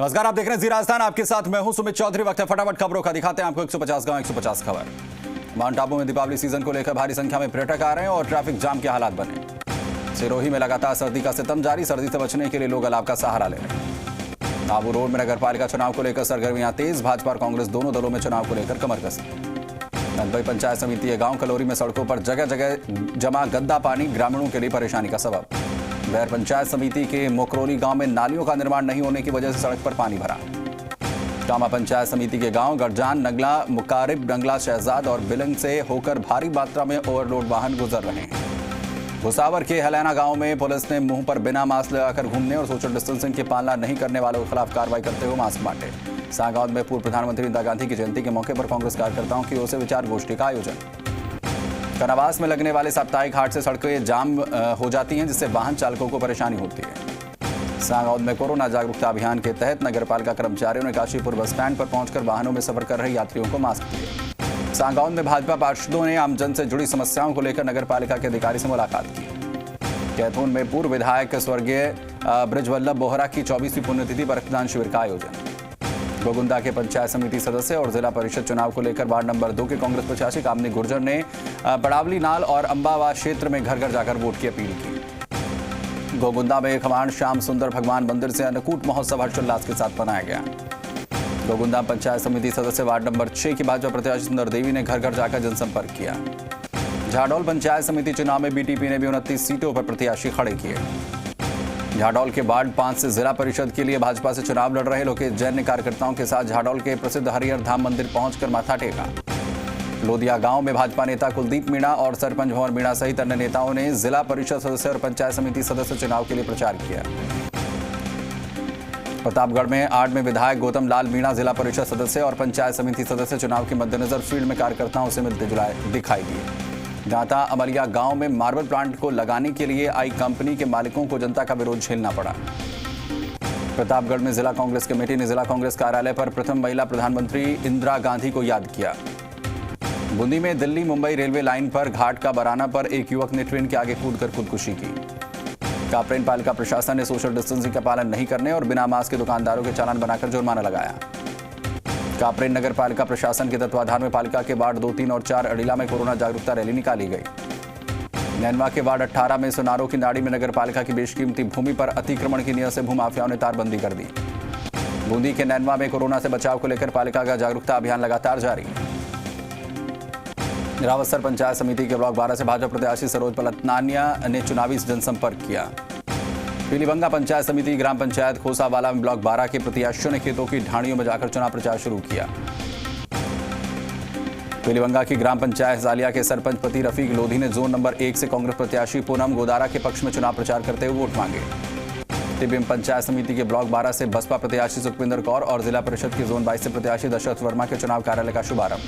नमस्कार, आप देख रहे हैं जी राजस्थान। आपके साथ मैं हूं सुमित चौधरी। वक्त है फटाफट खबरों का। दिखाते हैं आपको 150 गांव 150 खबर। माउंट आबू में दीपावली सीजन को लेकर भारी संख्या में पर्यटक आ रहे हैं और ट्रैफिक जाम के हालात बने। सिरोही में लगातार सर्दी का सितम जारी। सर्दी से बचने के लिए लोग अलाव का सहारा ले रहे हैं। आबू रोड में नगरपालिका चुनाव को लेकर सरगर्मियां तेज। भाजपा और कांग्रेस दोनों दलों में चुनाव को लेकर कमर कसी। नंदबाई पंचायत समिति के गांव कलोरी में सड़कों पर जगह जगह जमा गंदा पानी ग्रामीणों के लिए परेशानी का सबब। बैर पंचायत समिति के मोकरोली गांव में नालियों का निर्माण नहीं होने की वजह से सड़क पर पानी भरा। टामा पंचायत समिति के गांव गरजान, नगला, मुकारिब, नगला, शहजाद और बिलंग से होकर भारी मात्रा में ओवरलोड वाहन गुजर रहे हैं। भुसावर के हलैना गांव में पुलिस ने मुंह पर बिना मास्क लगाकर घूमने और सोशल डिस्टेंसिंग की पालना नहीं करने वालों के खिलाफ कार्रवाई करते हुए मास्क बांटे। सांगांव में पूर्व प्रधानमंत्री इंदिरा गांधी की जयंती के मौके पर कांग्रेस कार्यकर्ताओं की ओर से विचार गोष्ठी का आयोजन। कनावास में लगने वाले साप्ताहिक हाट से सड़कें जाम हो जाती हैं, जिससे वाहन चालकों को परेशानी होती है। सांगांव में कोरोना जागरूकता अभियान के तहत नगरपालिका कर्मचारियों ने काशीपुर बस स्टैंड पर पहुंचकर वाहनों में सफर कर रहे यात्रियों को मास्क दिए। सांगांव में भाजपा पार्षदों ने आमजन से जुड़ी समस्याओं को लेकर नगरपालिका के अधिकारी से मुलाकात की। कैथून में पूर्व विधायक स्वर्गीय ब्रजवल्लभ बोहरा की 24वीं पुण्यतिथि पर रक्तदान शिविर का आयोजन। गोगुंदा के पंचायत समिति सदस्य और जिला परिषद चुनाव को लेकर वार्ड नंबर 2 के कांग्रेस प्रत्याशी कामनी गुर्जर ने बड़ावली नाल और अंबावा क्षेत्र में घर घर जाकर वोट की अपील की। गोगुंदा में खमाण श्याम सुंदर भगवान मंदिर से अन्नकूट महोत्सव हर्षोल्लास के साथ मनाया गया। गोगुंदा पंचायत समिति सदस्य वार्ड नंबर 6 की भाजपा प्रत्याशी सुंदर देवी ने घर घर जाकर जनसंपर्क किया। झाडोल पंचायत समिति चुनाव में बीटीपी ने भी 29 सीटों पर प्रत्याशी खड़े किए। झाडोल के वार्ड 5 से जिला परिषद के लिए भाजपा से चुनाव लड़ रहे लोकेश जैन ने कार्यकर्ताओं के साथ झाडोल के प्रसिद्ध हरिहर धाम मंदिर पहुंचकर माथा टेका। लोदिया गांव में भाजपा नेता कुलदीप मीणा और सरपंच भंवर मीणा सहित अन्य नेताओं ने जिला परिषद सदस्य और पंचायत समिति सदस्य चुनाव के लिए प्रचार किया। प्रतापगढ़ में आड़ में विधायक गौतम लाल मीणा जिला परिषद सदस्य और पंचायत समिति सदस्य चुनाव के मद्देनजर फील्ड में कार्यकर्ताओं से मिलते जुलते दिखाई दिए। जाता अमलिया गांव में मार्बल प्लांट को लगाने के लिए आई कंपनी के मालिकों को जनता का विरोध झेलना पड़ा। प्रतापगढ़ में जिला कांग्रेस कमेटी ने जिला कांग्रेस कार्यालय पर प्रथम महिला प्रधानमंत्री इंदिरा गांधी को याद किया। बूंदी में दिल्ली मुंबई रेलवे लाइन पर घाट का बराना पर एक युवक ने ट्रेन के आगे कूदकर खुदकुशी की। कापरेन पालिका प्रशासन ने सोशल डिस्टेंसिंग का पालन नहीं करने और बिना मास्क के दुकानदारों के चालान बनाकर जुर्माना लगाया। कापरेन नगर पालिका प्रशासन के तत्वाधान में पालिका के वार्ड 2, 3 और 4 अड़ीला में कोरोना जागरूकता रैली निकाली गई। नैनवा के वार्ड 18 में सुनारों की नाड़ी में नगर पालिका की बेशकीमती भूमि पर अतिक्रमण की नियत से भूमाफियाओं ने तारबंदी कर दी। बूंदी के नैनवा में कोरोना से बचाव को लेकर पालिका का जागरूकता अभियान लगातार जारी। रावतसर पंचायत समिति के ब्लॉक 12 से भाजपा प्रत्याशी सरोज पलतनानिया ने चुनावी जनसंपर्क किया। पीलीबंगा पंचायत समिति ग्राम पंचायत खोसावाला में ब्लॉक 12 के प्रत्याशियों ने खेतों की ढाणियों में जाकर चुनाव प्रचार शुरू किया। पीलीबंगा की ग्राम पंचायत जालिया के सरपंच पति रफीक लोधी ने जोन नंबर 1 से कांग्रेस प्रत्याशी पूनम गोदारा के पक्ष में चुनाव प्रचार करते हुए वोट मांगे। टिबिम पंचायत समिति के ब्लॉक 12 से बसपा प्रत्याशी सुखविंदर कौर और जिला परिषद के जोन 22 से प्रत्याशी दशरथ वर्मा के चुनाव कार्यालय का शुभारंभ।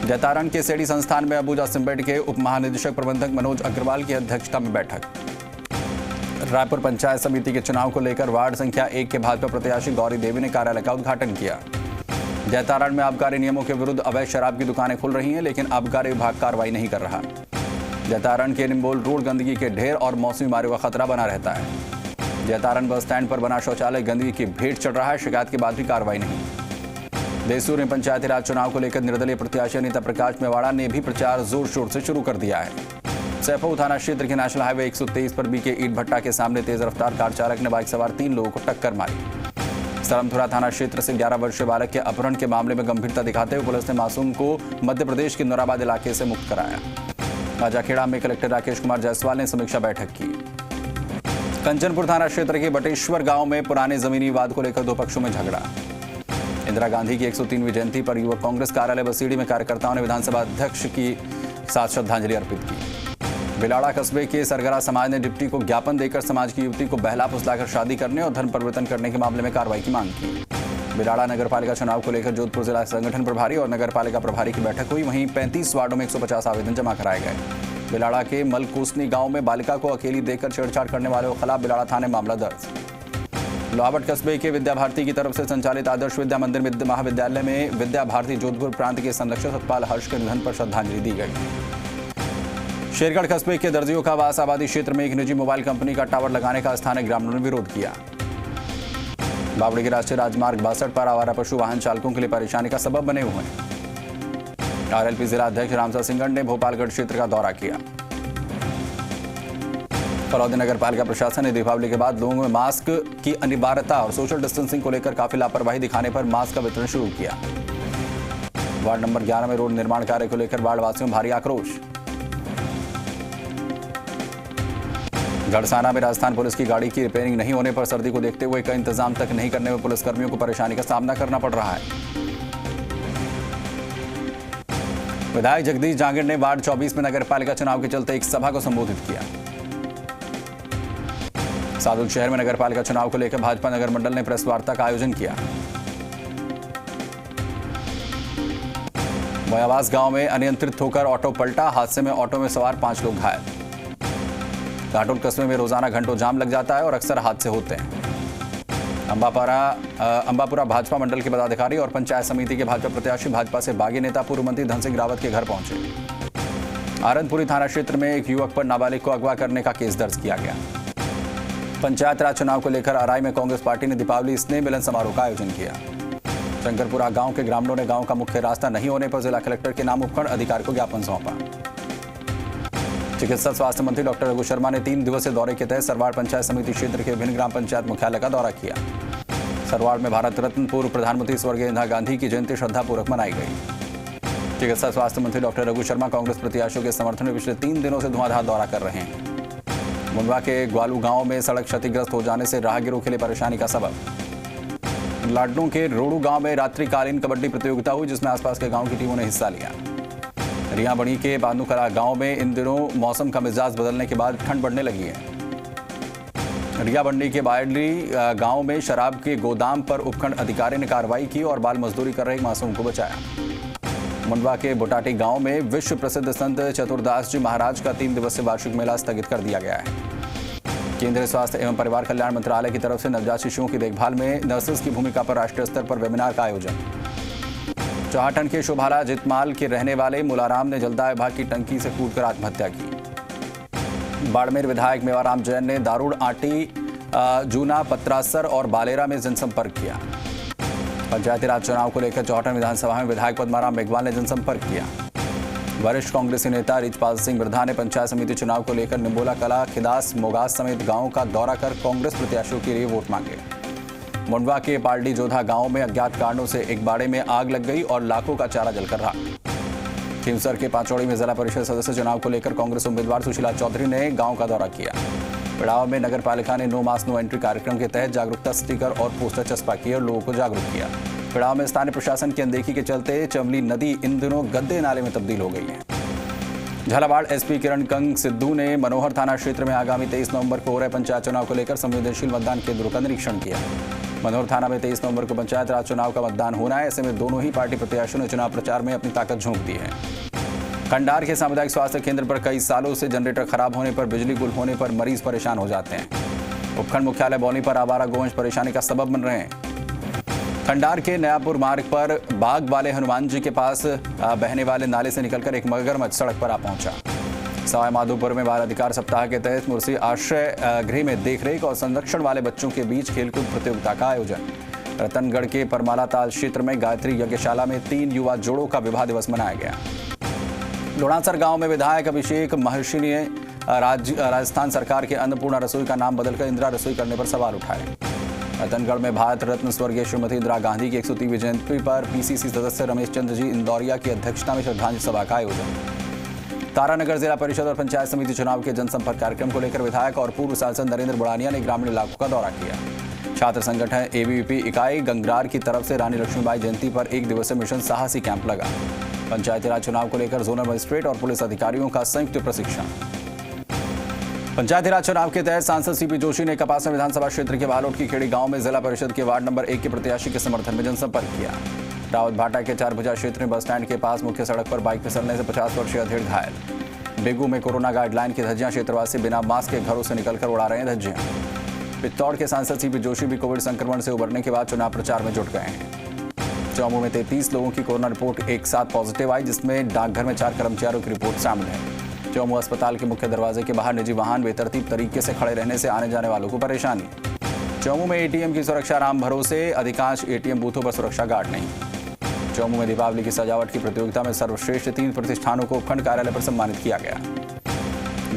जैतारण के सेडी संस्थान में अबूजा सिम्बेड के उप महानिदेशक प्रबंधक मनोज अग्रवाल की अध्यक्षता में बैठक। रायपुर पंचायत समिति के चुनाव को लेकर वार्ड संख्या 1 के भाजपा प्रत्याशी गौरी देवी ने कार्यालय का उद्घाटन किया। जैतारण में आबकारी नियमों के विरुद्ध अवैध शराब की दुकानें खुल रही हैं, लेकिन आबकारी विभाग कार्रवाई नहीं कर रहा। जैतारण के निम्बोल रोड गंदगी के ढेर और मौसमी बीमारियों का खतरा बना रहता है। जैतारण बस स्टैंड पर बना शौचालय गंदगी की भेंट चढ़ रहा है। शिकायत के बाद भी कार्रवाई नहीं। देसूर में पंचायती राज चुनाव को लेकर निर्दलीय प्रत्याशी अनीता प्रकाश मेवाड़ा ने भी प्रचार जोर शोर से शुरू कर दिया है। सैफऊ थाना क्षेत्र के नेशनल हाईवे 123 पर बीके ईट भट्टा के सामने तेज रफ्तार कार चालक ने बाइक सवार 3 लोगों को टक्कर मारी। सरमथुरा थाना क्षेत्र से 11 वर्षीय बालक के अपहरण के मामले में गंभीरता दिखाते हुए पुलिस ने मासूम को मध्य प्रदेश के नौराबाद इलाके से मुक्त कराया। राजाखेड़ा में कलेक्टर राकेश कुमार जायसवाल ने समीक्षा बैठक की। कंचनपुर थाना क्षेत्र के बटेश्वर गांव में पुराने जमीनी विवाद को लेकर 2 पक्षों में झगड़ा। इंदिरा गांधी की 103वीं जयंती पर युवक कांग्रेस कार्यालय बसीड़ी में कार्यकर्ताओं ने विधानसभा अध्यक्ष की साथ श्रद्धांजलि अर्पित की। बिलाड़ा कस्बे के सरगरा समाज ने डिप्टी को ज्ञापन देकर समाज की युवती को बहला फुसलाकर शादी करने और धर्म परिवर्तन करने के मामले में कार्रवाई की मांग की। बिलाड़ा नगर पालिका चुनाव को लेकर जोधपुर जिला संगठन प्रभारी और नगर पालिका प्रभारी की बैठक हुई। वहीं 35 वार्डों में 150 आवेदन जमा कराए गए। बिलाड़ा के मलकोसनी गांव में बालिका को अकेली देखकर छेड़छाड़ करने वालों के खिलाफ बिलाड़ा थाने मामला दर्ज। लोहावट कस्बे के विद्या भारती की तरफ से संचालित आदर्श विद्या मंदिर महाविद्यालय में विद्या भारती जोधपुर प्रांत के संरक्षक सतपाल हर्ष के निधन पर श्रद्धांजलि दी गई। शेरगढ़ कस्बे के दर्जियों का आवास आबादी क्षेत्र में एक निजी मोबाइल कंपनी का टावर लगाने का स्थानीय ग्रामीणों ने विरोध किया। बावड़ी के राष्ट्रीय राजमार्ग 62 पर आवारा पशु वाहन चालकों के लिए परेशानी का सबब बने हुए हैं। आरएलपी जिला अध्यक्ष रामसर सिंगड़ ने भोपालगढ़ क्षेत्र का दौरा किया। फलौदी नगर पालिका प्रशासन ने दीपावली के बाद लोगों में मास्क की अनिवार्यता और सोशल डिस्टेंसिंग को लेकर काफी लापरवाही दिखाने पर मास्क का वितरण शुरू किया। वार्ड नंबर 11 में रोड निर्माण कार्य को लेकर वार्ड वासियों में भारी आक्रोश। गढ़साना में राजस्थान पुलिस की गाड़ी की रिपेयरिंग नहीं होने पर सर्दी को देखते हुए कई इंतजाम तक नहीं करने में पुलिसकर्मियों को परेशानी का सामना करना पड़ रहा है। विधायक जगदीश जांगिड़ ने वार्ड 24 में नगर पालिका चुनाव के चलते एक सभा को संबोधित किया। सादुल शहर में नगर पालिका चुनाव को लेकर भाजपा नगर मंडल ने प्रेस वार्ता का आयोजन किया। मोयावास गांव में अनियंत्रित होकर ऑटो पलटा, हादसे में ऑटो में सवार 5 लोग घायल। घाटोल कस्बे में रोजाना घंटों जाम लग जाता है और अक्सर हादसे होते हैं। अंबापुरा भाजपा मंडल के पदाधिकारी और पंचायत समिति के भाजपा प्रत्याशी भाजपा से बागी नेता पूर्व मंत्री धन सिंह रावत के घर पहुंचे। आरनपुरी थाना क्षेत्र में एक युवक पर नाबालिग को अगवा करने का केस दर्ज किया गया। पंचायत राज चुनाव को लेकर अराई में कांग्रेस पार्टी ने दीपावली स्नेह मिलन समारोह का आयोजन किया। शंकरपुरा गांव के ग्रामीणों ने गांव का मुख्य रास्ता नहीं होने पर जिला कलेक्टर के नाम उपखंड अधिकारी को ज्ञापन सौंपा। चिकित्सा स्वास्थ्य मंत्री डॉक्टर रघु शर्मा ने 3 दिवसीय दौरे के तहत सरवाड़ पंचायत समिति क्षेत्र के विभिन्न ग्राम पंचायत मुख्यालय का दौरा किया। सरवाड़ में भारत रत्न पूर्व प्रधानमंत्री स्वर्गीय इंदिरा गांधी की जयंती श्रद्धापूर्वक मनाई गई। चिकित्सा स्वास्थ्य मंत्री डॉक्टर रघु शर्मा कांग्रेस प्रत्याशियों के समर्थन में पिछले 3 दिनों से धुआंधार दौरा कर रहे हैं। मुंडवा के ग्वालू गांव में सड़क क्षतिग्रस्त हो जाने से राहगीरों के लिए परेशानी का सबब। लाडनों के रोडू गांव में रात्रिकालीन कबड्डी प्रतियोगिता हुई, जिसमें आसपास के गांव की टीमों ने हिस्सा लिया। रियाबड़ी के बानुकला गांव में इन दिनों मौसम का मिजाज बदलने के बाद ठंड बढ़ने लगी है। रियाबड़ी के बायडली गांव में शराब के गोदाम पर उपखंड अधिकारी ने कार्रवाई की और बाल मजदूरी कर रहे एक मासूम को बचाया। मुंडवा के बुटाटी गांव में विश्व प्रसिद्ध संत चतुरदास जी महाराज का 3 दिवसीय वार्षिक मेला स्थगित कर दिया गया है। केंद्रीय स्वास्थ्य एवं परिवार कल्याण मंत्रालय की तरफ से नवजात शिशुओं की देखभाल में नर्सेस की भूमिका पर राष्ट्रीय स्तर पर वेबिनार का आयोजन। चौहाटन के शोभाला जितमाल के रहने वाले मुलाराम ने जलदाय विभाग की टंकी से कूदकर आत्महत्या की। बाड़मेर विधायक मेवाराम जैन ने दारूड़ आटी, जूना, पत्रासर और बालेरा में जनसंपर्क किया। पंचायती राज चुनाव को लेकर चौहाटन विधानसभा में विधायक पद्माराम मेघवाल ने जनसंपर्क किया। वरिष्ठ कांग्रेसी नेता रिचपाल सिंह बिरधा ने पंचायत समिति चुनाव को लेकर निम्बोला कला, खिदास, मोगास समेत गांवों का दौरा कर कांग्रेस प्रत्याशियों के लिए वोट मांगे। मुंडवा के पालडी जोधा गांव में अज्ञात कारणों से एक बाड़े में आग लग गई और लाखों का चारा जलकर रहा। खींवसर के पांचौड़ी में जिला परिषद सदस्य चुनाव को लेकर कांग्रेस उम्मीदवार सुशीला चौधरी ने गांव का दौरा किया। पिड़ाव में नगर पालिका ने नो मास्क नो एंट्री कार्यक्रम के तहत जागरूकता स्टिकर और पोस्टर चस्पा किए और लोगों को जागरूक किया। पिड़ाव में स्थानीय प्रशासन की अनदेखी के चलते चमली नदी इन दिनों गद्दे नाले में तब्दील हो गई है। झालावाड़ एसपी किरण कंग सिद्धू ने मनोहर थाना क्षेत्र में आगामी 23 नवंबर को हो रहे पंचायत चुनाव को लेकर संवेदनशील मतदान केंद्रों का निरीक्षण किया। मनोहर थाना में 23 नवंबर को पंचायत राज चुनाव का मतदान होना है। ऐसे में दोनों ही पार्टी प्रत्याशियों ने चुनाव प्रचार में अपनी ताकत झोंक दी है। खंडार के सामुदायिक स्वास्थ्य केंद्र पर कई सालों से जनरेटर खराब होने पर बिजली गुल होने पर मरीज परेशान हो जाते हैं। उपखंड मुख्यालय बौनी पर आवारा गोवंश परेशानी का सबब बन रहे हैं। खंडार के नयापुर मार्ग पर बाग वाले हनुमान जी के पास बहने वाले नाले से निकलकर एक मगरमच्छ सड़क पर आ पहुंचा। सवाई माधोपुर में बाल अधिकार सप्ताह के तहत मुर्सी आश्रय गृह में देखरेख और संरक्षण वाले बच्चों के बीच खेलकूद प्रतियोगिता का आयोजन। रतनगढ़ के परमाला ताल क्षेत्र में गायत्री यज्ञशाला में 3 युवा जोड़ों का विवाह दिवस मनाया गया। लोणासर गांव में विधायक अभिषेक महर्षि ने राजस्थान सरकार के अन्नपूर्णा रसोई का नाम बदलकर इंदिरा रसोई करने पर सवाल उठाए। रतनगढ़ में भारत रत्न स्वर्गीय श्रीमती इंदिरा गांधी की 130वीं जयंती पर पीसीसी सदस्य रमेश चंद्र जी इंदौरिया की अध्यक्षता में श्रद्धांजलि सभा का आयोजन। तारानगर जिला परिषद और पंचायत समिति चुनाव के जनसंपर्क कार्यक्रम को लेकर विधायक और पूर्व सांसद नरेंद्र बुढ़ानिया ने ग्रामीण इलाकों का दौरा किया। छात्र संगठन एबीवीपी इकाई गंगरार की तरफ से रानी लक्ष्मीबाई जयंती पर 1 दिवसीय मिशन साहसी कैंप लगा। पंचायती राज चुनाव को लेकर जोनल मजिस्ट्रेट और पुलिस अधिकारियों का संयुक्त प्रशिक्षण। पंचायती राज चुनाव के तहत सांसद सीपी जोशी ने कपासा विधानसभा क्षेत्र के बालोट की खेड़ी गांव में जिला परिषद के वार्ड नंबर 1 के प्रत्याशी के समर्थन में जनसंपर्क किया। रावत भाटा के चारभुजा क्षेत्र में बस स्टैंड के पास मुख्य सड़क पर बाइक फिसलने से 50 वर्षीय अधेड़ घायल। बेगू में कोरोना गाइडलाइन की धज्जियां, क्षेत्रवासी बिना मास्क के घरों से निकलकर उड़ा रहे हैं धज्जियां। पित्तौड़ के सांसद सीपी जोशी भी कोविड संक्रमण से उबरने के बाद चुनाव प्रचार में जुट गए हैं। चौमू में 33 लोगों की कोरोना रिपोर्ट एक साथ पॉजिटिव आई, जिसमें डाकघर में 4 कर्मचारियों की रिपोर्ट शामिल है। चौमू अस्पताल के मुख्य दरवाजे के बाहर निजी वाहन बेतरतीब तरीके से खड़े रहने से आने जाने वालों को परेशानी। चौमू में एटीएम की सुरक्षा राम भरोसे, अधिकांश एटीएम बूथों पर सुरक्षा गार्ड नहीं। चौमू में दीपावली की सजावट की प्रतियोगिता में सर्वश्रेष्ठ 3 प्रतिष्ठानों को उपखंड कार्यालय पर सम्मानित किया गया।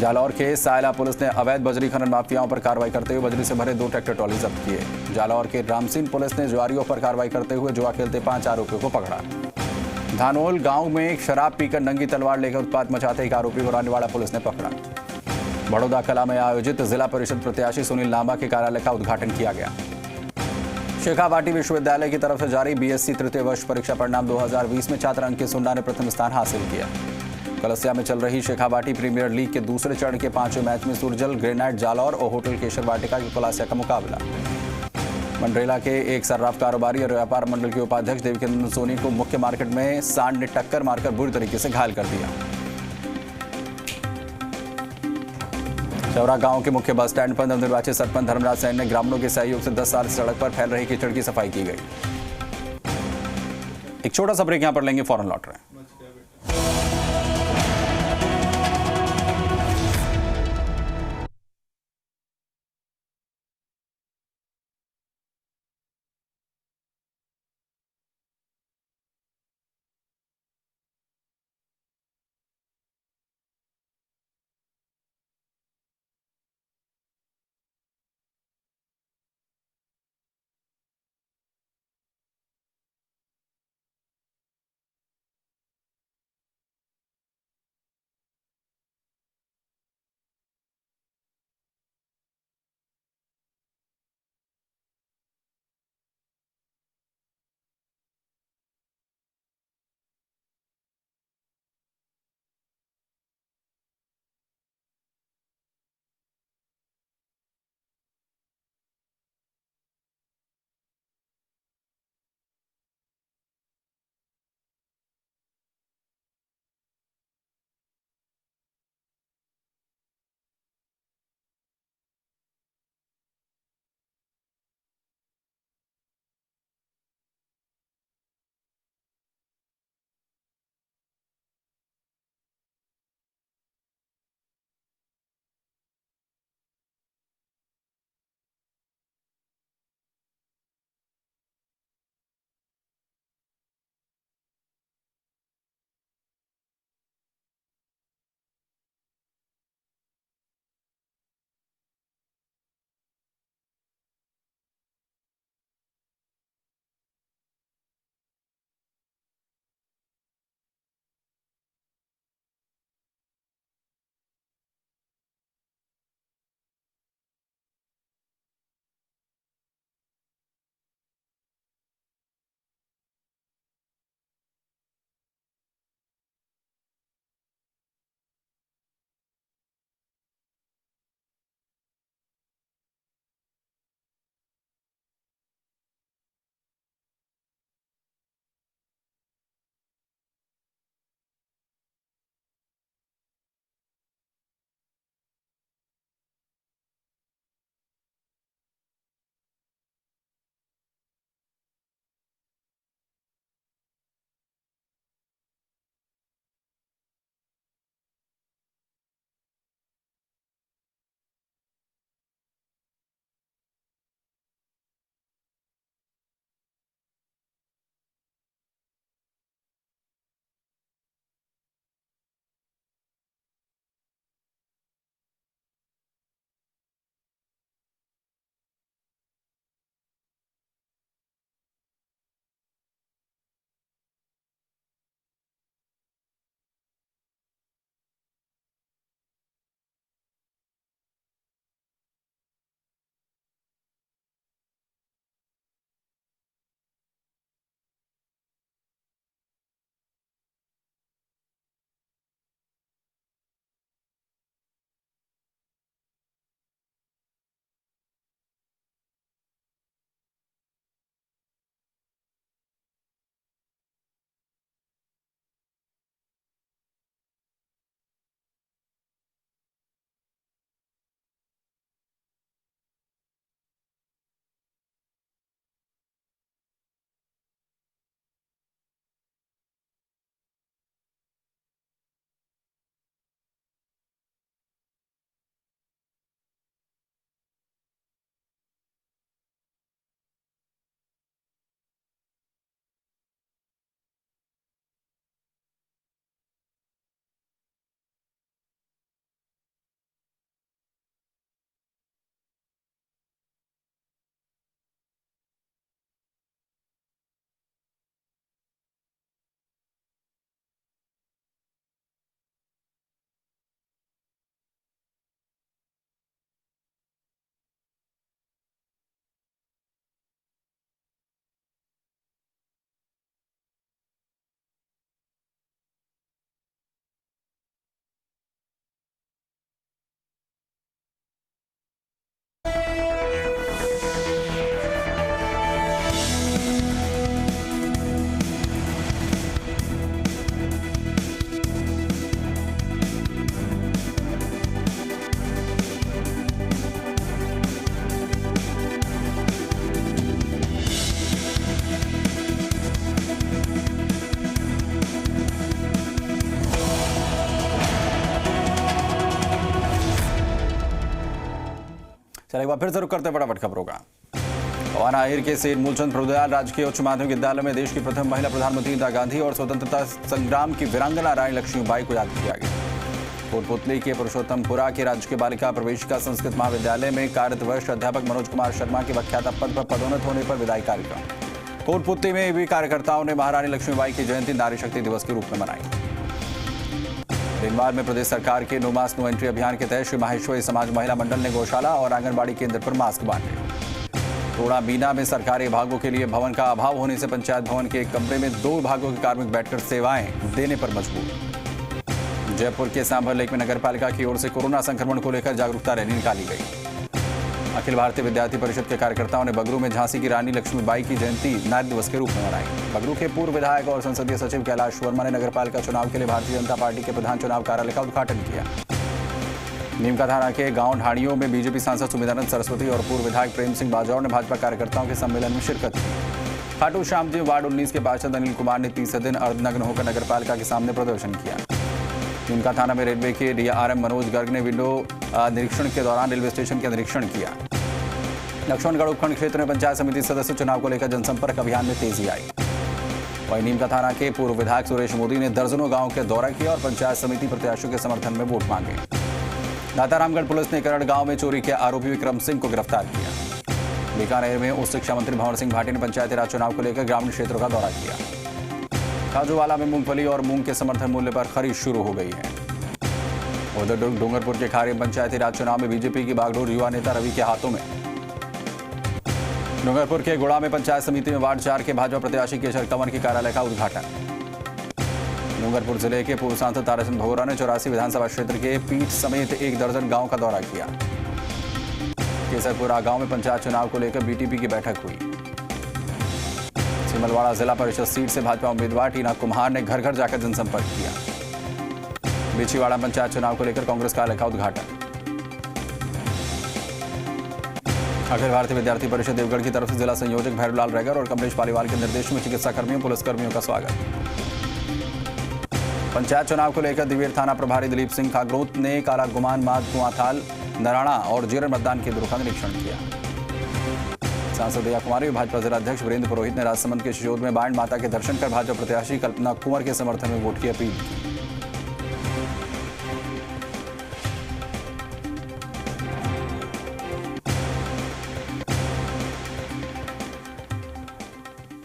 जालौर के सायला पुलिस ने अवैध बजरी खनन माफियाओं पर कार्रवाई करते हुए बजरी से भरे 2 ट्रैक्टर ट्रॉली जब्त किए। जालौर के रामसिन पुलिस ने जुआरियों पर कार्रवाई करते हुए जुआ खेलते 5 आरोपियों को पकड़ा। धानोल गांव में शराब पीकर नंगी तलवार लेकर उत्पात मचाते एक आरोपी को रानीवाड़ा पुलिस ने पकड़ा। बड़ौदा कला में आयोजित जिला परिषद प्रत्याशी सुनील लांबा के कार्यालय का उद्घाटन किया गया। शेखावाटी विश्वविद्यालय की तरफ से जारी बीएससी तृतीय वर्ष परीक्षा परिणाम 2020 में छात्र अंकित सुंडा ने प्रथम स्थान हासिल किया। कलसिया में चल रही शेखावाटी प्रीमियर लीग के दूसरे चरण के 5वें मैच में सुरजल, ग्रेनाइट जालौर और होटल केशर वाटिका की कलसिया का मुकाबला। मंडरेला के एक सर्राफ कारोबारी और व्यापार मंडल के उपाध्यक्ष देवकीनंदन सोनी को मुख्य मार्केट में सांड ने टक्कर मारकर बुरी तरीके से घायल कर दिया। चौरा गांव के मुख्य बस स्टैंड पर नवनिर्वाचित सरपंच धर्मराज सैन ने ग्रामीणों के सहयोग से 10 साल से सड़क पर फैल रही कीचड़ की सफाई की गई। एक छोटा सा ब्रेक यहां पर लेंगे, फौरन लौट रहे हैं। चलिए एक बार फिर से रुक करते फटाफट खबरों का। पवाना आहिर के सेठ मूलचंद प्रभुदयाल राजकीय उच्च माध्यमिक विद्यालय में देश की प्रथम महिला प्रधानमंत्री इंदिरा गांधी और स्वतंत्रता संग्राम की वीरांगना रानी लक्ष्मीबाई को याद किया गया। कोटपुतली के पुरुषोत्तमपुरा के राजकीय बालिका प्रवेशिका संस्कृत महाविद्यालय में कार्यरत वरिष्ठ अध्यापक मनोज कुमार शर्मा के व्याख्याता पद पर पदोन्नत होने पर विदाई कार्यक्रम। कोटपुतली में भी कार्यकर्ताओं ने महारानी लक्ष्मीबाई की जयंती नारी शक्ति दिवस के रूप में मनाई। दिनवार में प्रदेश सरकार के नो मास्क नो एंट्री अभियान के तहत श्री माहेश्वरी समाज महिला मंडल ने गौशाला और आंगनबाड़ी केंद्र पर मास्क बांटे। टोड़ा बीना में सरकारी विभागों के लिए भवन का अभाव होने से पंचायत भवन के एक कमरे में 2 विभागों के कार्मिक बैठकर सेवाएं देने पर मजबूर। जयपुर के सांभर लेक में नगरपालिका की ओर से कोरोना संक्रमण को लेकर जागरूकता रैली निकाली गई। अखिल भारतीय विद्यार्थी परिषद के कार्यकर्ताओं ने बगरू में झांसी की रानी लक्ष्मीबाई की जयंती नारी दिवस के रूप में मनाई। बगरू के पूर्व विधायक और संसदीय सचिव कैलाश वर्मा ने नगरपालिका चुनाव के लिए भारतीय जनता पार्टी के प्रधान चुनाव कार्यालय का उद्घाटन किया। नीमका थाना के गांव ढाणियों में बीजेपी सांसद सुमित्रानंद सरस्वती और पूर्व विधायक प्रेम सिंह बाजौर ने भाजपा कार्यकर्ताओं के सम्मेलन में शिरकत की। खाटू श्याम जी वार्ड 19 के पार्षद अनिल कुमार ने तीसरे दिन अर्धनग्न होकर नगरपालिका के सामने प्रदर्शन किया। नीमका थाना में रेलवे के डीआरएम मनोज गर्ग ने विंडो निरीक्षण के दौरान रेलवे स्टेशन का निरीक्षण किया। लक्ष्मणगढ़ उपखंड क्षेत्र में पंचायत समिति सदस्य चुनाव को लेकर जनसंपर्क अभियान में तेजी आई। वहीं नीमका थाना के पूर्व विधायक सुरेश मोदी ने दर्जनों गांव के दौरा किया और पंचायत समिति प्रत्याशियों के समर्थन में वोट मांगे। दातारामगढ़ पुलिस ने करड़ गांव में चोरी के आरोपी विक्रम सिंह को गिरफ्तार किया। बीकानेर में उच्च शिक्षा मंत्री भंवर सिंह भाटी ने पंचायती राज चुनाव को लेकर ग्रामीण क्षेत्रों का दौरा किया। काजूवाला में मूंगफली और मूंग के समर्थन मूल्य पर खरीद शुरू हो गई है। उधर डूंगरपुर के खारी पंचायती राज चुनाव में बीजेपी की बागडोर युवा नेता रवि के हाथों में। डूंगरपुर के गुड़ा में पंचायत समिति में वार्ड 4 के भाजपा प्रत्याशी केशर कंवर के कार्यालय का उद्घाटन। डूंगरपुर जिले के पूर्व सांसद ताराचंद भगोरा ने 84 विधानसभा क्षेत्र के पीठ समेत 1 दर्जन गांव का दौरा किया। केसरपुरा गांव में पंचायत चुनाव को लेकर बीटीपी की बैठक हुई। सिमलवाड़ा जिला परिषद सीट से भाजपा उम्मीदवार टीना कुम्हार ने घर घर जाकर जनसंपर्क किया। बिछीवाड़ा पंचायत चुनाव को लेकर कांग्रेस कार्यालय का उद्घाटन। अखिल भारतीय विद्यार्थी परिषद देवगढ़ की तरफ से जिला संयोजक भैरवलाल रेगर और कमलेश पालीवाल के निर्देश में चिकित्सा कर्मियों पुलिसकर्मियों का स्वागत। पंचायत चुनाव को लेकर दिवेर थाना प्रभारी दिलीप सिंह कागरोत ने काला गुमान माद कुआंथाल नराणा और जीरन मतदान केंद्रों का निरीक्षण किया। सांसद दया कुमारी भाजपा जिलाध्यक्ष वीरेंद्र पुरोहित ने राजसमंद के शिशोद में बाण माता के दर्शन कर भाजपा प्रत्याशी कल्पना कुंवर के समर्थन में वोट की अपील की।